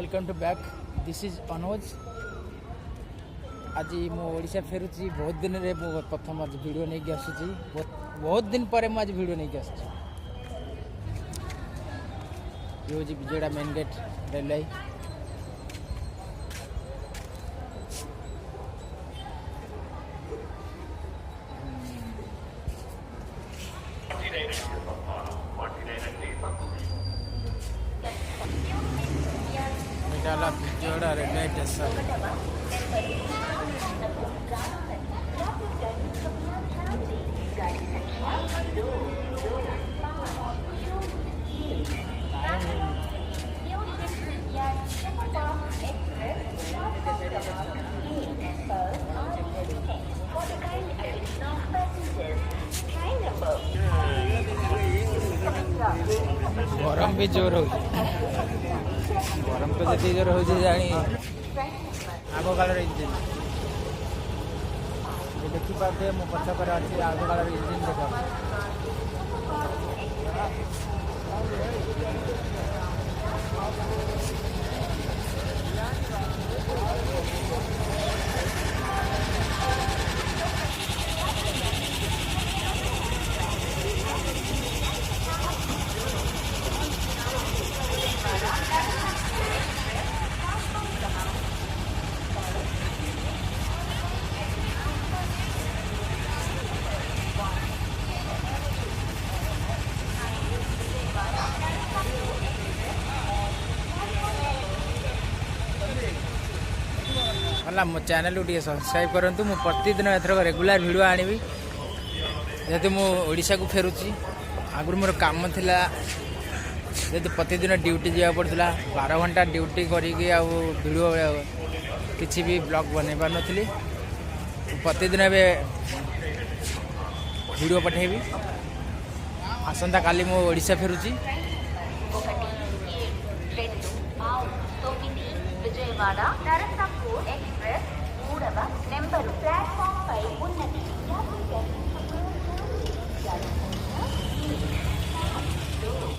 Welcome to back this is Anuj. आज मो ओडिशा फेरुची बहुत दिन रे प्रथम आज वीडियो नहीं आसुची बहुत दिन पर आज वीडियो नहीं आसुची। ये हूँ Vijayawada main gate railway. Vijayawada railway station गरम भी जोर हो गरम तो जी जोर हो जानी आग काल इंजिन देखिपे मो पछक अच्छी आग काल इंजिन देख मो चैनल टी सब्सक्राइब करूँ। मु प्रतिदिन एथर रेगुलर वीडियो आनी जेहतु मुझा को फेरुची आगुरी मोर काम थिला जेहतु प्रतिदिन ड्यूटी जा पड़ता 12 घंटा ड्यूटी करिकी वीडियो किसी भी ब्लॉग बन पार नी प्रतिदिन ए वीडियो पठेबी। आसंता काली मो ओडिशा फेरुची। विजयवाड़ा